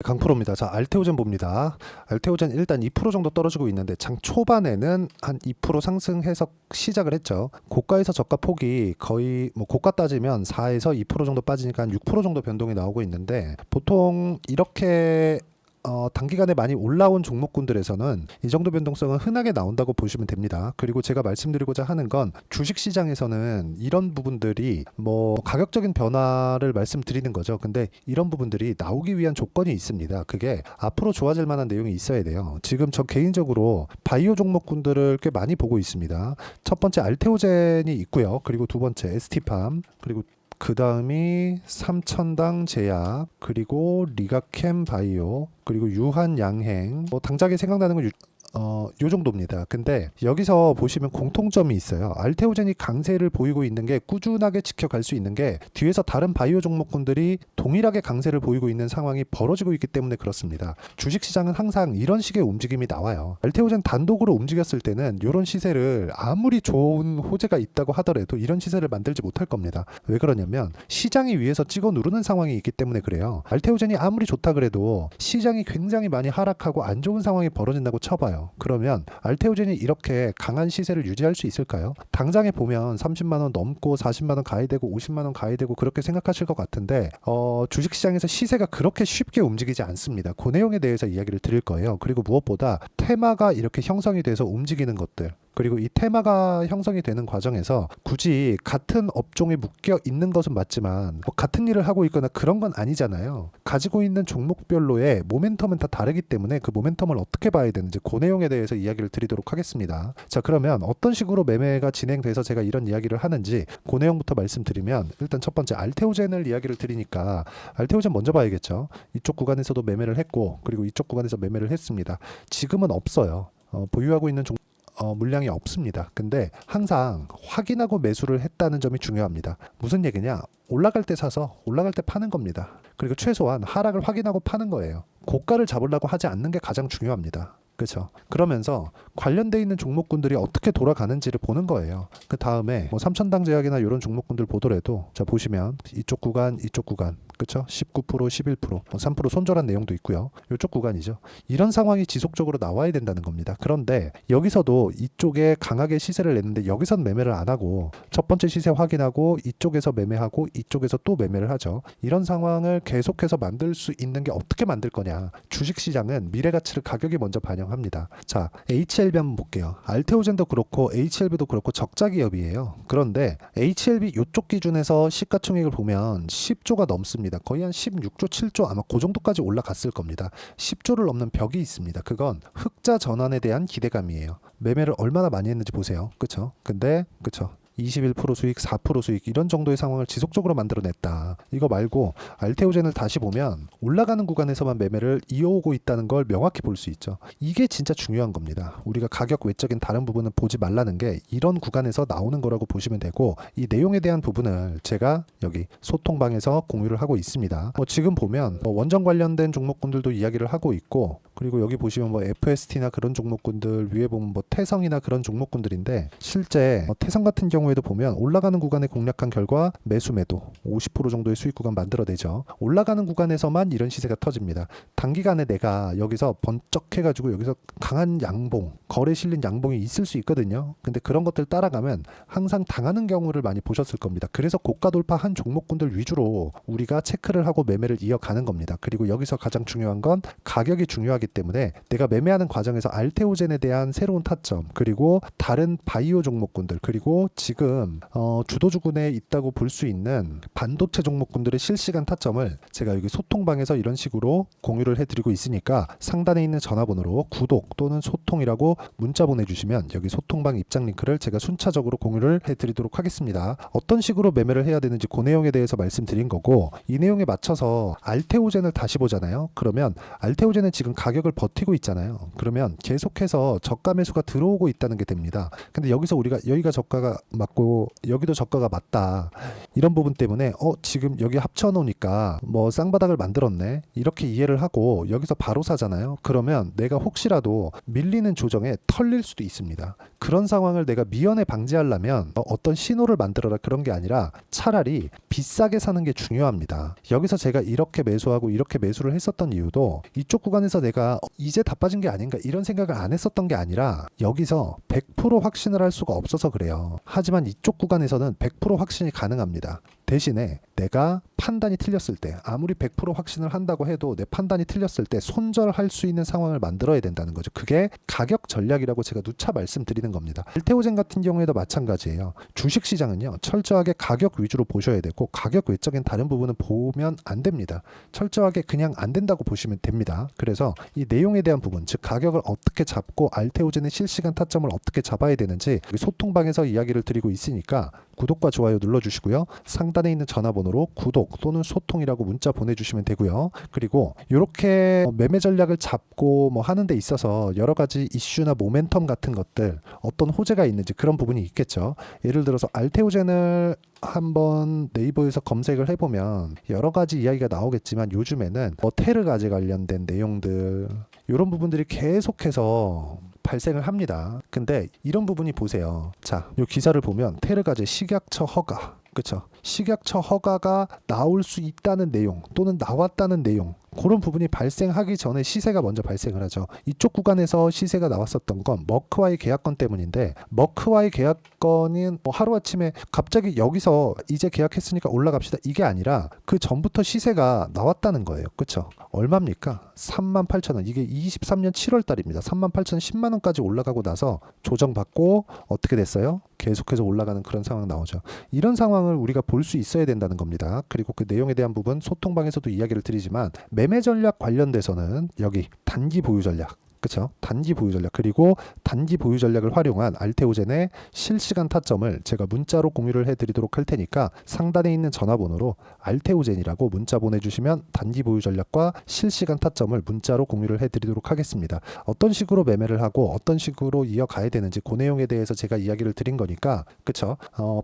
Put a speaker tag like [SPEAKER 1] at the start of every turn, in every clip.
[SPEAKER 1] 강프로입니다. 자, 알테오젠 봅니다. 알테오젠 일단 2% 정도 떨어지고 있는데 장 초반에는 한 2% 상승해서 시작을 했죠. 고가에서 저가 폭이 거의 뭐 고가 따지면 4에서 2% 정도 빠지니까 한 6% 정도 변동이 나오고 있는데 보통 이렇게 단기간에 많이 올라온 종목군들에서는 이 정도 변동성은 흔하게 나온다고 보시면 됩니다. 그리고 제가 말씀드리고자 하는 건 주식시장에서는 이런 부분들이 뭐 가격적인 변화를 말씀드리는 거죠. 근데 이런 부분들이 나오기 위한 조건이 있습니다. 그게 앞으로 좋아질 만한 내용이 있어야 돼요. 지금 저 개인적으로 바이오 종목군들을 꽤 많이 보고 있습니다. 첫 번째 알테오젠이 있고요. 그리고 두 번째 ST팜, 그리고 그 다음이 삼천당 제약, 그리고 리가캠 바이오, 그리고 유한양행. 뭐 당장에 생각나는 건 요 정도입니다. 근데 여기서 보시면 공통점이 있어요. 알테오젠이 강세를 보이고 있는 게 꾸준하게 지켜갈 수 있는 게 뒤에서 다른 바이오 종목군들이 동일하게 강세를 보이고 있는 상황이 벌어지고 있기 때문에 그렇습니다. 주식시장은 항상 이런 식의 움직임이 나와요. 알테오젠 단독으로 움직였을 때는 이런 시세를 아무리 좋은 호재가 있다고 하더라도 이런 시세를 만들지 못할 겁니다. 왜 그러냐면 시장이 위에서 찍어 누르는 상황이 있기 때문에 그래요. 알테오젠이 아무리 좋다 그래도 시장이 굉장히 많이 하락하고 안 좋은 상황이 벌어진다고 쳐봐요. 그러면 알테오젠이 이렇게 강한 시세를 유지할 수 있을까요? 당장에 보면 30만원 넘고 40만원 가야 되고 50만원 가야 되고 그렇게 생각하실 것 같은데 주식시장에서 시세가 그렇게 쉽게 움직이지 않습니다. 그 내용에 대해서 이야기를 드릴 거예요. 그리고 무엇보다 테마가 이렇게 형성이 돼서 움직이는 것들, 그리고 이 테마가 형성이 되는 과정에서 굳이 같은 업종에 묶여 있는 것은 맞지만 뭐 같은 일을 하고 있거나 그런 건 아니잖아요. 가지고 있는 종목별로의 모멘텀은 다 다르기 때문에 그 모멘텀을 어떻게 봐야 되는지 그 내용에 대해서 이야기를 드리도록 하겠습니다. 자, 그러면 어떤 식으로 매매가 진행돼서 제가 이런 이야기를 하는지 그 내용부터 말씀드리면, 일단 첫 번째 알테오젠을 이야기를 드리니까 알테오젠 먼저 봐야겠죠. 이쪽 구간에서도 매매를 했고, 그리고 이쪽 구간에서 매매를 했습니다. 지금은 없어요. 보유하고 있는 물량이 없습니다. 근데 항상 확인하고 매수를 했다는 점이 중요합니다. 무슨 얘기냐? 올라갈 때 사서 올라갈 때 파는 겁니다. 그리고 최소한 하락을 확인하고 파는 거예요. 고가를 잡으려고 하지 않는 게 가장 중요합니다. 그렇죠. 그러면서 관련돼 있는 종목군들이 어떻게 돌아가는지를 보는 거예요. 그 다음에 뭐 삼천당 제약이나 이런 종목군들 보더라도 자 보시면 이쪽 구간, 그렇죠? 19%, 11%, 뭐 3% 손절한 내용도 있고요. 이쪽 구간이죠. 이런 상황이 지속적으로 나와야 된다는 겁니다. 그런데 여기서도 이쪽에 강하게 시세를 냈는데 여기선 매매를 안 하고 첫 번째 시세 확인하고 이쪽에서 매매하고 이쪽에서 또 매매를 하죠. 이런 상황을 계속해서 만들 수 있는 게 어떻게 만들 거냐? 주식시장은 미래 가치를 가격이 먼저 반영합니다. 자, HLB 한번 볼게요. 알테오젠도 그렇고 HLB도 그렇고 적자 기업이에요. 그런데 HLB 이쪽 기준에서 시가총액을 보면 10조가 넘습니다. 거의 한 16조, 7조 아마 그 정도까지 올라갔을 겁니다. 10조를 넘는 벽이 있습니다. 그건 흑자 전환에 대한 기대감이에요. 매매를 얼마나 많이 했는지 보세요. 그쵸? 근데 그쵸? 21% 수익, 4% 수익 이런 정도의 상황을 지속적으로 만들어냈다. 이거 말고 알테오젠을 다시 보면 올라가는 구간에서만 매매를 이어오고 있다는 걸 명확히 볼 수 있죠. 이게 진짜 중요한 겁니다. 우리가 가격 외적인 다른 부분은 보지 말라는 게 이런 구간에서 나오는 거라고 보시면 되고, 이 내용에 대한 부분을 제가 여기 소통방에서 공유를 하고 있습니다. 지금 보면 원전 관련된 종목군들도 이야기를 하고 있고, 그리고 여기 보시면 뭐 FST나 그런 종목군들, 위에 보면 뭐 태성이나 그런 종목군들인데 실제 태성 같은 경우에도 보면 올라가는 구간에 공략한 결과 매수 매도 50% 정도의 수익 구간 만들어내죠. 올라가는 구간에서만 이런 시세가 터집니다. 단기간에 내가 여기서 번쩍해가지고 여기서 강한 양봉, 거래 실린 양봉이 있을 수 있거든요. 근데 그런 것들 따라가면 항상 당하는 경우를 많이 보셨을 겁니다. 그래서 고가 돌파한 종목군들 위주로 우리가 체크를 하고 매매를 이어가는 겁니다. 그리고 여기서 가장 중요한 건 가격이 중요하기 때문에 내가 매매하는 과정에서 알테오젠에 대한 새로운 타점, 그리고 다른 바이오 종목군들, 그리고 지금 주도주군에 있다고 볼 수 있는 반도체 종목군들의 실시간 타점을 제가 여기 소통방에서 이런 식으로 공유를 해드리고 있으니까 상단에 있는 전화번호로 구독 또는 소통이라고 문자 보내주시면 여기 소통방 입장 링크를 제가 순차적으로 공유를 해드리도록 하겠습니다. 어떤 식으로 매매를 해야 되는지 그 내용에 대해서 말씀드린 거고, 이 내용에 맞춰서 알테오젠을 다시 보잖아요. 그러면 알테오젠은 지금 가격을 버티고 있잖아요. 그러면 계속해서 저가 매수가 들어오고 있다는 게 됩니다. 근데 여기서 우리가 여기가 저가가 맞고 여기도 저가가 맞다, 이런 부분 때문에 지금 여기 합쳐놓으니까 뭐 쌍바닥을 만들었네, 이렇게 이해를 하고 여기서 바로 사잖아요. 그러면 내가 혹시라도 밀리는 조정에 털릴 수도 있습니다. 그런 상황을 내가 미연에 방지하려면 어떤 신호를 만들어라 그런 게 아니라 차라리 비싸게 사는 게 중요합니다. 여기서 제가 이렇게 매수하고 이렇게 매수를 했었던 이유도 이쪽 구간에서 내가 이제 다 빠진 게 아닌가 이런 생각을 안 했었던 게 아니라 여기서 100% 확신을 할 수가 없어서 그래요. 하지만 이쪽 구간에서는 100% 확신이 가능합니다. 대신에 내가 판단이 틀렸을 때 아무리 100% 확신을 한다고 해도 내 판단이 틀렸을 때 손절할 수 있는 상황을 만들어야 된다는 거죠. 그게 가격 전략이라고 제가 누차 말씀드리는 겁니다. 알테오젠 같은 경우에도 마찬가지예요. 주식시장은요 철저하게 가격 위주로 보셔야 되고 가격 외적인 다른 부분은 보면 안 됩니다. 철저하게 그냥 안 된다고 보시면 됩니다. 그래서 이 내용에 대한 부분 즉 가격을 어떻게 잡고 알테오젠의 실시간 타점을 어떻게 잡아야 되는지 소통방에서 이야기를 드리고 있으니까 구독과 좋아요 눌러주시고요. 상단에 있는 전화번호로 구독 또는 소통이라고 문자 보내주시면 되고요. 그리고 이렇게 매매 전략을 잡고 뭐 하는 데 있어서 여러 가지 이슈나 모멘텀 같은 것들 어떤 호재가 있는지 그런 부분이 있겠죠. 예를 들어서 알테오젠을 한번 네이버에서 검색을 해보면 여러 가지 이야기가 나오겠지만 요즘에는 테르가제 관련된 내용들 이런 부분들이 계속해서 발생을 합니다. 근데 이런 부분이 보세요. 자, 이 기사를 보면 테르가제 식약처 허가, 그쵸? 식약처 허가가 나올 수 있다는 내용 또는 나왔다는 내용 그런 부분이 발생하기 전에 시세가 먼저 발생을 하죠. 이쪽 구간에서 시세가 나왔었던 건 머크와의 계약건 때문인데 머크와의 계약건은 뭐 하루아침에 갑자기 여기서 이제 계약했으니까 올라갑시다 이게 아니라 그 전부터 시세가 나왔다는 거예요. 그쵸? 얼마입니까? 38,000원. 이게 23년 7월 달입니다. 38,000원 10만 원까지 올라가고 나서 조정받고 어떻게 됐어요? 계속해서 올라가는 그런 상황 나오죠. 이런 상황을 우리가 볼 수 있어야 된다는 겁니다. 그리고 그 내용에 대한 부분 소통방에서도 이야기를 드리지만 매매 전략 관련돼서는 여기 단기 보유 전략 그쵸? 단기 보유 전략 그리고 단기 보유 전략을 활용한 알테오젠의 실시간 타점을 제가 문자로 공유를 해드리도록 할 테니까 상단에 있는 전화번호로 알테오젠이라고 문자 보내주시면 단기 보유 전략과 실시간 타점을 문자로 공유를 해드리도록 하겠습니다. 어떤 식으로 매매를 하고 어떤 식으로 이어가야 되는지 그 내용에 대해서 제가 이야기를 드린 거니까 그쵸?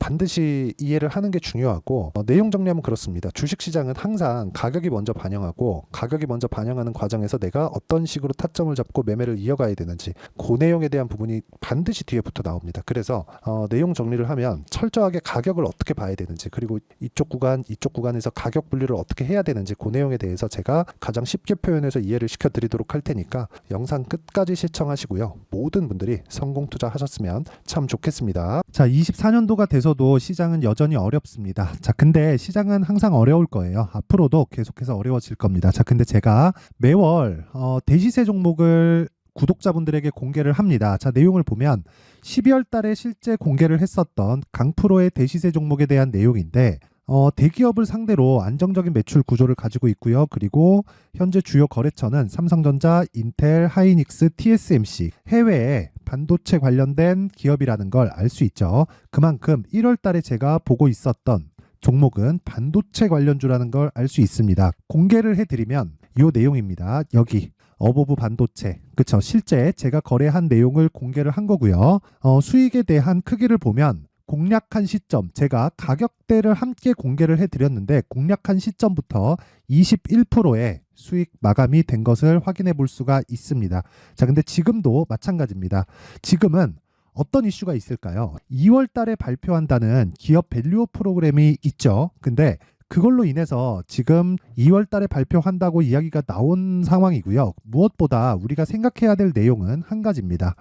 [SPEAKER 1] 반드시 이해를 하는 게 중요하고 내용 정리하면 그렇습니다. 주식시장은 항상 가격이 먼저 반영하고 가격이 먼저 반영하는 과정에서 내가 어떤 식으로 타점을 잡고 매매를 이어가야 되는지 그 내용에 대한 부분이 반드시 뒤에부터 나옵니다. 그래서 내용 정리를 하면 철저하게 가격을 어떻게 봐야 되는지 그리고 이쪽 구간에서 가격 분리를 어떻게 해야 되는지 그 내용에 대해서 제가 가장 쉽게 표현해서 이해를 시켜드리도록 할 테니까 영상 끝까지 시청하시고요. 모든 분들이 성공 투자하셨으면 참 좋겠습니다. 자, 24년도가 돼서도 시장은 여전히 어렵습니다. 자, 근데 시장은 항상 어려울 거예요. 앞으로도 계속해서 어려워질 겁니다. 자, 근데 제가 매월 대시세 종목을 구독자분들에게 공개를 합니다. 자, 내용을 보면 12월 달에 실제 공개를 했었던 강프로의 대시세 종목에 대한 내용인데 대기업을 상대로 안정적인 매출 구조를 가지고 있고요. 그리고 현재 주요 거래처는 삼성전자, 인텔, 하이닉스, TSMC 해외에 반도체 관련된 기업이라는 걸 알 수 있죠. 그만큼 1월 달에 제가 보고 있었던 종목은 반도체 관련주라는 걸 알 수 있습니다. 공개를 해드리면 이 내용입니다. 여기 어보브 반도체 그쵸? 실제 제가 거래한 내용을 공개를 한 거고요. 수익에 대한 크기를 보면 공략한 시점 제가 가격대를 함께 공개를 해드렸는데 공략한 시점부터 21%의 수익 마감이 된 것을 확인해 볼 수가 있습니다. 자, 근데 지금도 마찬가지입니다. 지금은 어떤 이슈가 있을까요? 2월 달에 발표한다는 기업 밸류업 프로그램이 있죠. 근데 그걸로 인해서 지금 2월 달에 발표한다고 이야기가 나온 상황이고요. 무엇보다 우리가 생각해야 될 내용은 한 가지입니다.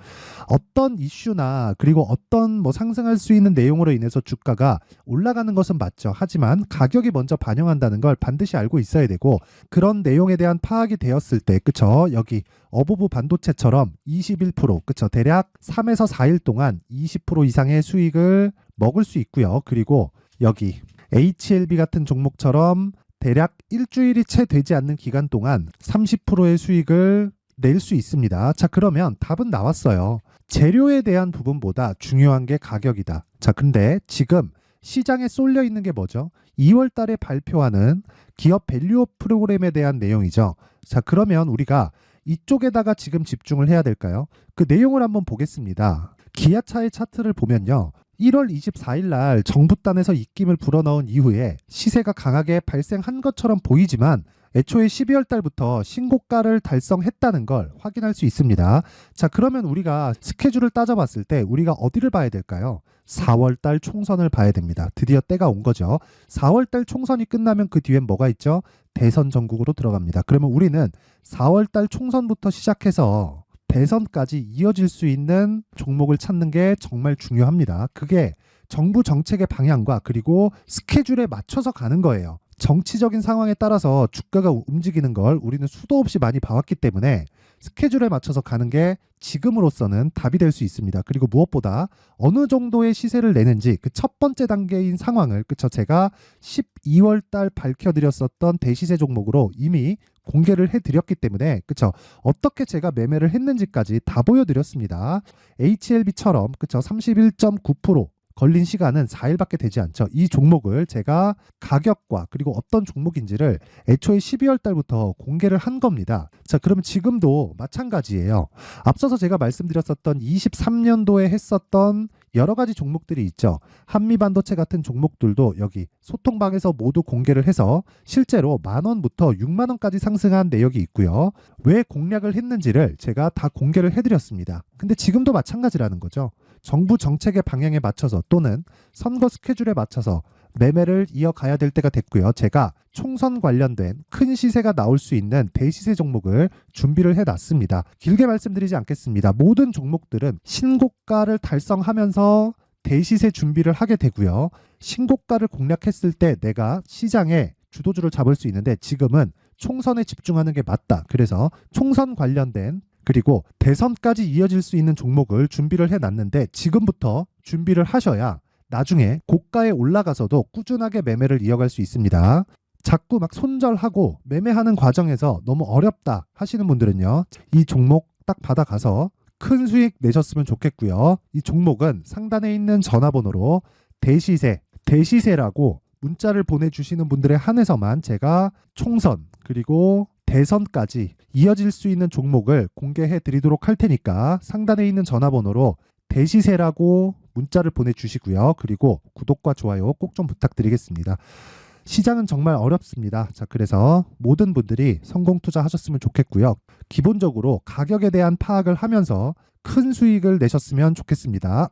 [SPEAKER 1] 어떤 이슈나 그리고 어떤 상승할 수 있는 내용으로 인해서 주가가 올라가는 것은 맞죠. 하지만 가격이 먼저 반영한다는 걸 반드시 알고 있어야 되고 그런 내용에 대한 파악이 되었을 때 그쵸? 여기 어보브 반도체처럼 21% 그쵸? 대략 3에서 4일 동안 20% 이상의 수익을 먹을 수 있고요. 그리고 여기 HLB 같은 종목처럼 대략 일주일이 채 되지 않는 기간 동안 30%의 수익을 낼 수 있습니다. 자, 그러면 답은 나왔어요. 재료에 대한 부분보다 중요한 게 가격이다. 자, 근데 지금 시장에 쏠려 있는 게 뭐죠? 2월 달에 발표하는 기업 밸류업 프로그램에 대한 내용이죠. 자, 그러면 우리가 이쪽에다가 지금 집중을 해야 될까요? 그 내용을 한번 보겠습니다. 기아차의 차트를 보면요. 1월 24일 날 정부단에서 입김을 불어넣은 이후에 시세가 강하게 발생한 것처럼 보이지만 애초에 12월 달부터 신고가를 달성했다는 걸 확인할 수 있습니다. 자, 그러면 우리가 스케줄을 따져봤을 때 우리가 어디를 봐야 될까요? 4월 달 총선을 봐야 됩니다. 드디어 때가 온 거죠. 4월 달 총선이 끝나면 그 뒤엔 뭐가 있죠? 대선 전국으로 들어갑니다. 그러면 우리는 4월 달 총선부터 시작해서 대선까지 이어질 수 있는 종목을 찾는 게 정말 중요합니다. 그게 정부 정책의 방향과 그리고 스케줄에 맞춰서 가는 거예요. 정치적인 상황에 따라서 주가가 움직이는 걸 우리는 수도 없이 많이 봐왔기 때문에 스케줄에 맞춰서 가는 게 지금으로서는 답이 될 수 있습니다. 그리고 무엇보다 어느 정도의 시세를 내는지 그 첫 번째 단계인 상황을 제가 12월 달 밝혀드렸었던 대시세 종목으로 이미 공개를 해드렸기 때문에 어떻게 제가 매매를 했는지까지 다 보여드렸습니다. HLB처럼 31.9% 걸린 시간은 4일밖에 되지 않죠. 이 종목을 제가 가격과 그리고 어떤 종목인지를 애초에 12월 달부터 공개를 한 겁니다. 자, 그러면 지금도 마찬가지예요. 앞서서 제가 말씀드렸었던 23년도에 했었던 여러 가지 종목들이 있죠. 한미반도체 같은 종목들도 여기 소통방에서 모두 공개를 해서 실제로 10,000원부터 60,000원까지 상승한 내역이 있고요. 왜 공략을 했는지를 제가 다 공개를 해드렸습니다. 근데 지금도 마찬가지라는 거죠. 정부 정책의 방향에 맞춰서 또는 선거 스케줄에 맞춰서 매매를 이어가야 될 때가 됐고요. 제가 총선 관련된 큰 시세가 나올 수 있는 대시세 종목을 준비를 해놨습니다. 길게 말씀드리지 않겠습니다. 모든 종목들은 신고가를 달성하면서 대시세 준비를 하게 되고요. 신고가를 공략했을 때 내가 시장에 주도주를 잡을 수 있는데 지금은 총선에 집중하는 게 맞다. 그래서 총선 관련된 그리고 대선까지 이어질 수 있는 종목을 준비를 해놨는데 지금부터 준비를 하셔야 나중에 고가에 올라가서도 꾸준하게 매매를 이어갈 수 있습니다. 자꾸 막 손절하고 매매하는 과정에서 너무 어렵다 하시는 분들은요. 이 종목 딱 받아가서 큰 수익 내셨으면 좋겠고요. 이 종목은 상단에 있는 전화번호로 대시세라고 문자를 보내주시는 분들에 한해서만 제가 총선 그리고 대선까지 이어질 수 있는 종목을 공개해 드리도록 할 테니까 상단에 있는 전화번호로 대시세라고 문자를 보내주시고요. 그리고 구독과 좋아요 꼭 좀 부탁드리겠습니다. 시장은 정말 어렵습니다. 자, 그래서 모든 분들이 성공 투자하셨으면 좋겠고요. 기본적으로 가격에 대한 파악을 하면서 큰 수익을 내셨으면 좋겠습니다.